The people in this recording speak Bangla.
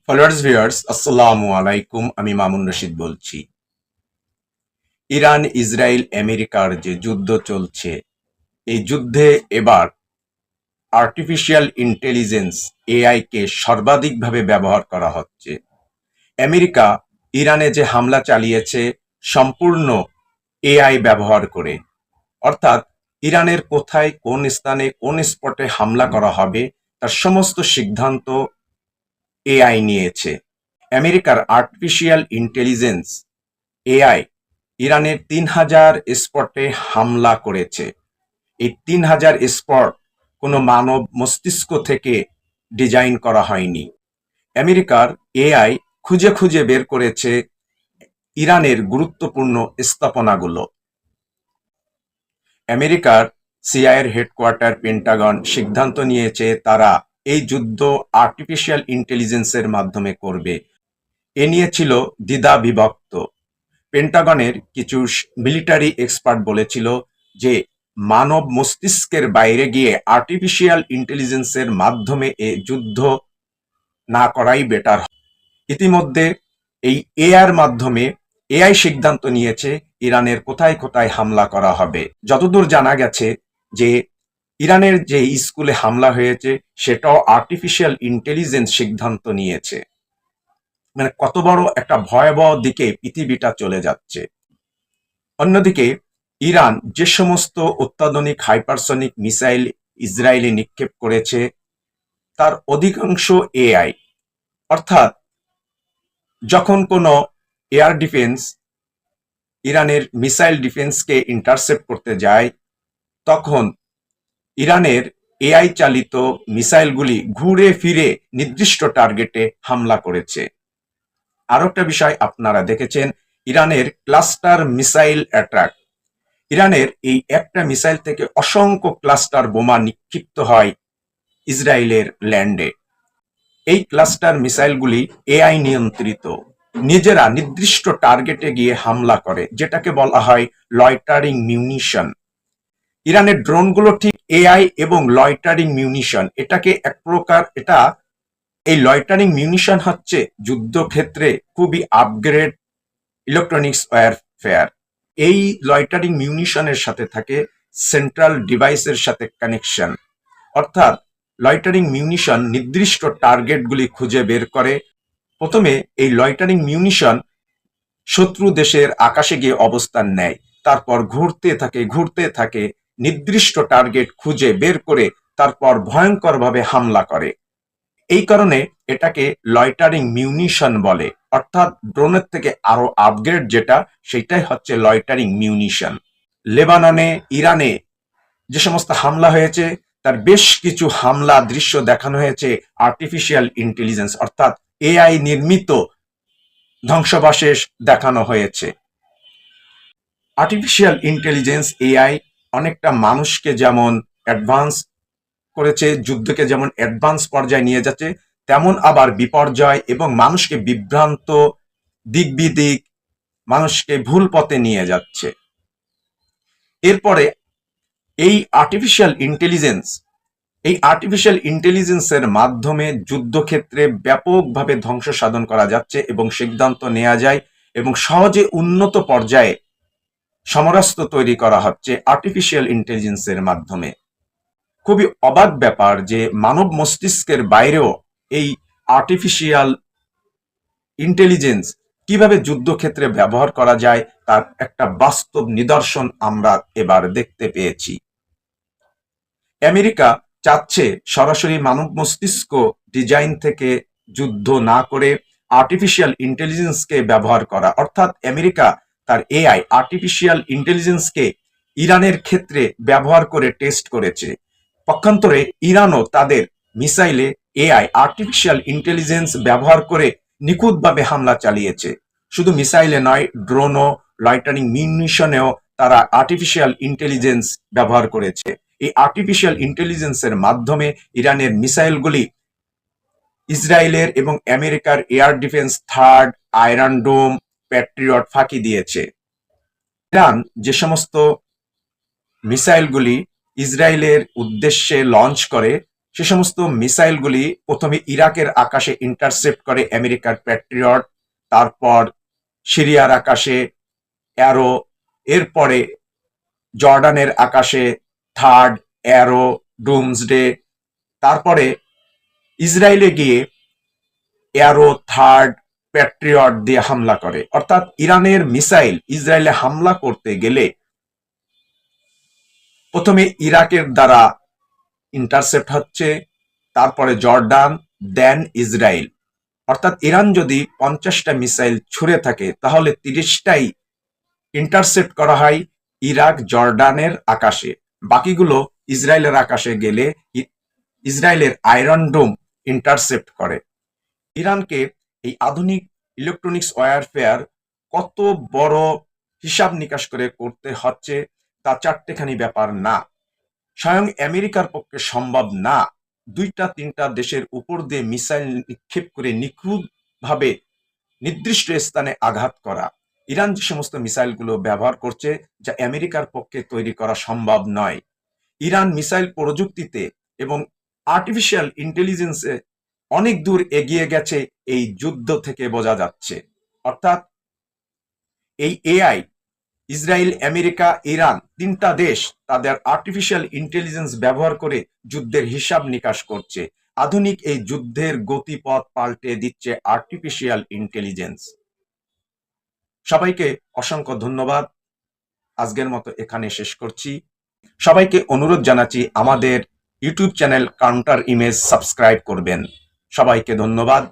ফলোয়ার্স ভিউয়ার্স আসসালামু আলাইকুম। আমি মামুন রশিদ বলছি। ইরান ইসরায়েল আমেরিকার যে যুদ্ধ চলছে, এই যুদ্ধে এবার আর্টিফিশিয়াল ইন্টেলিজেন্স এআই কে সর্বাধিকভাবে ব্যবহার করা হচ্ছে। আমেরিকা ইরানে যে হামলা চালিয়েছে সম্পূর্ণ এআই ব্যবহার করে, অর্থাৎ ইরানের কোথায় কোন স্থানে কোন স্পটে হামলা করা হবে তার সমস্ত সিদ্ধান্ত এআই নিয়েছে। আমেরিকার আর্টিফিশিয়াল ইন্টেলিজেন্স এআই ইরানের ৩,০০০ স্পটে হামলা করেছে। এই ৩,০০০ স্পট কোনো মানব মস্তিষ্ক থেকে ডিজাইন করা হয়নি। আমেরিকার এআই খুঁজে খুঁজে বের করেছে ইরানের গুরুত্বপূর্ণ স্থাপনাগুলো। আমেরিকার সিআইএর হেডকোয়ার্টার পেন্টাগন সিদ্ধান্ত নিয়েছে তারা এই যুদ্ধ আর্টিফিশিয়াল ইন্টেলিজেন্সের মাধ্যমে করবে। এ নিয়ে ছিল দ্বিধা বিভক্ত। পেন্টাগনের কিছু মিলিটারি এক্সপার্ট বলেছিল যে মানব মস্তিষ্কের বাইরে গিয়ে আর্টিফিশিয়াল ইন্টেলিজেন্সের মাধ্যমে এ যুদ্ধ না করাই বেটার। ইতিমধ্যে এই এআইয়ের মাধ্যমে এআই সিদ্ধান্ত নিয়েছে ইরানের কোথায় কোথায় হামলা করা হবে। যতদূর জানা গেছে যে ইরানের যে স্কুলে হামলা হয়েছে সেটাও আর্টিফিশিয়াল ইন্টেলিজেন্স সিদ্ধান্ত নিয়েছে। মানে কত বড় একটা ভয়াবহ দিকে পৃথিবীটা চলে যাচ্ছে। অন্যদিকে ইরান যে সমস্ত অত্যাধুনিক হাইপারসনিক মিসাইল ইসরায়েলে নিক্ষেপ করেছে তার অধিকাংশ এআই, অর্থাৎ যখন কোনো এয়ার ডিফেন্স ইরানের মিসাইল ডিফেন্সকে ইন্টারসেপ্ট করতে যায় তখন ইরানের এআই চালিত মিসাইলগুলি ঘুরে ফিরে নির্দিষ্ট টার্গেটে হামলা করেছে। আরো একটা বিষয় আপনারা দেখেছেন, ইরানের ক্লাস্টার মিসাইল অ্যাটাক। ইরানের এই একটা মিসাইল থেকে অসংখ্য ক্লাস্টার বোমা নিক্ষিপ্ত হয় ইসরায়েলের ল্যান্ডে। এই ক্লাস্টার মিসাইলগুলি এআই নিয়ন্ত্রিত, নিজেরা নির্দিষ্ট টার্গেটে গিয়ে হামলা করে, যেটাকে বলা হয় লয়টারিং মিউনিশন। ইরানের ড্রোনগুলো ঠিক এআই এবং লয়টারিং মিউনিশন, এটাকে এক প্রকার এই লয়টারিং মিউনিশন হচ্ছে যুদ্ধক্ষেত্রে খুবই আপগ্রেড ইলেকট্রনিক্স ওয়্যারফেয়ার। এই লয়টারিং মিউনিশনের সাথে থাকে সেন্ট্রাল ডিভাইসের সাথে কানেকশন, অর্থাৎ লয়টারিং মিউনিশন নির্দিষ্ট টার্গেটগুলি খুঁজে বের করে। প্রথমে এই লয়টারিং মিউনিশন শত্রু দেশের আকাশে গিয়ে অবস্থান নেয়, তারপর ঘুরতে থাকে নির্দিষ্ট টার্গেট খুঁজে বের করে তারপর ভয়ঙ্করভাবে হামলা করে। এই কারণে এটাকে লয়টারিং মিউনিশন বলে, অর্থাৎ ড্রোনের থেকে আরো আপগ্রেড যেটা, সেটাই হচ্ছে লয়টারিং মিউনিশন। লেবাননে, ইরানে যে সমস্ত হামলা হয়েছে তার বেশ কিছু হামলা দৃশ্য দেখানো হয়েছে আর্টিফিশিয়াল ইন্টেলিজেন্স, অর্থাৎ এআই নির্মিত ধ্বংসাবশেষ দেখানো হয়েছে। আর্টিফিশিয়াল ইন্টেলিজেন্স এআই অনেকটা মানুষকে যেমন অ্যাডভান্স করেছে, যুদ্ধকে যেমন অ্যাডভান্স পর্যায়ে নিয়ে যাচ্ছে, তেমন আবার বিপর্যয় এবং মানুষকে বিভ্রান্ত, দিক বিদিক, মানুষকে ভুল পথে নিয়ে যাচ্ছে। এরপরে এই আর্টিফিশিয়াল ইন্টেলিজেন্সের মাধ্যমে যুদ্ধক্ষেত্রে ব্যাপকভাবে ধ্বংস সাধন করা যাচ্ছে এবং সিদ্ধান্ত নেওয়া যায় এবং সহজে উন্নত পর্যায়ে সমরাস্ত্র তৈরি করা হচ্ছে আর্টিফিশিয়াল ইন্টেলিজেন্সের মাধ্যমে। খুবই অবাক ব্যাপার যে মানব মস্তিষ্কের বাইরেও এই আর্টিফিশিয়াল ইন্টেলিজেন্স কিভাবে যুদ্ধক্ষেত্রে ব্যবহার করা যায় তার একটা বাস্তব নিদর্শন আমরা এবার দেখতে পেয়েছি। আমেরিকা চাচ্ছে সরাসরি মানব মস্তিষ্ক ডিজাইন থেকে যুদ্ধ না করে আর্টিফিশিয়াল ইন্টেলিজেন্সকে ব্যবহার করা, অর্থাৎ আমেরিকা তার এআই আর্টিফিশিয়াল ইন্টেলিজেন্সকে ইরানের ক্ষেত্রে ব্যবহার করে টেস্ট করেছে। পক্ষান্তরে ইরানও তাদের মিসাইলে এআই আর্টিফিশিয়াল ইন্টেলিজেন্স ব্যবহার করে নিখুঁতভাবে হামলা চালিয়েছে। শুধু মিসাইলে নয়, ড্রোনও, লয়টারিং মিউনিশনেও তারা আর্টিফিশিয়াল ইন্টেলিজেন্স ব্যবহার করেছে। এই আর্টিফিশিয়াল ইন্টেলিজেন্সের মাধ্যমে ইরানের মিসাইলগুলি ইসরায়েলের এবং আমেরিকার এয়ার ডিফেন্স থার্ড, আয়রন ডোম, প্যাট্রিয়ট ফাঁকি দিয়েছে। ইরান যে সমস্ত মিসাইলগুলি ইসরায়েলের উদ্দেশ্যে লঞ্চ করে সে সমস্ত মিসাইলগুলি প্রথমে ইরাকের আকাশে ইন্টারসেপ্ট করে আমেরিকার প্যাট্রিয়ট, তারপর সিরিয়ার আকাশে অ্যারো, এরপরে জর্ডানের আকাশে থার্ড, অ্যারো, ডুমসডে, তারপরে ইসরায়েলে গিয়ে অ্যারো, থার্ড, প্যাট্রিয়ট দিয়ে হামলা করে। অর্থাৎ ইরানের মিসাইল ইসরায়েলে হামলা করতে গেলে প্রথমে ইরাকের দ্বারা ইন্টারসেপ্ট হচ্ছে, তারপরে জর্ডান, দেন ইসরায়েল। অর্থাৎ ইরান যদি 50টা মিসাইল ছুড়ে থাকে তাহলে 30টাই ইন্টারসেপ্ট করা হয় ইরাক, জর্ডানের আকাশে, বাকিগুলো ইসরায়েলের আকাশে গেলে ইসরায়েলের আয়রন ডোম ইন্টারসেপ্ট করে। ইরানকে এই আধুনিক ইলেকট্রনিক্স ওয়ারফেয়ার কত বড় হিসাব নিকাশ করে করতে হচ্ছে তা চারটেখানি ব্যাপার না। স্বয়ং আমেরিকার পক্ষে সম্ভব না 2-3টা দেশের উপর দিয়ে মিসাইল নিক্ষেপ করে নিখুঁতভাবে নির্দিষ্ট স্থানে আঘাত করা। ইরান যে সমস্ত মিসাইলগুলো ব্যবহার করছে যা আমেরিকার পক্ষে তৈরি করা সম্ভব নয়। ইরান মিসাইল প্রযুক্তিতে এবং আর্টিফিশিয়াল ইন্টেলিজেন্সে অনেক দূর এগিয়ে গেছে, এই যুদ্ধ থেকে বোঝা যাচ্ছে। অর্থাৎ এই এআই, ইসরায়েল, আমেরিকা, ইরান 3টা দেশ তাদের আর্টিফিশিয়াল ইন্টেলিজেন্স ব্যবহার করে যুদ্ধের হিসাব নিকাশ করছে। আধুনিক এই যুদ্ধের গতিপথ পাল্টে দিচ্ছে আর্টিফিশিয়াল ইন্টেলিজেন্স। সবাইকে অসংখ্য ধন্যবাদ। আজকের মতো এখানে শেষ করছি। সবাইকে অনুরোধ জানাচ্ছি আমাদের YouTube channel counter image subscribe করবেন। সবাইকে ধন্যবাদ।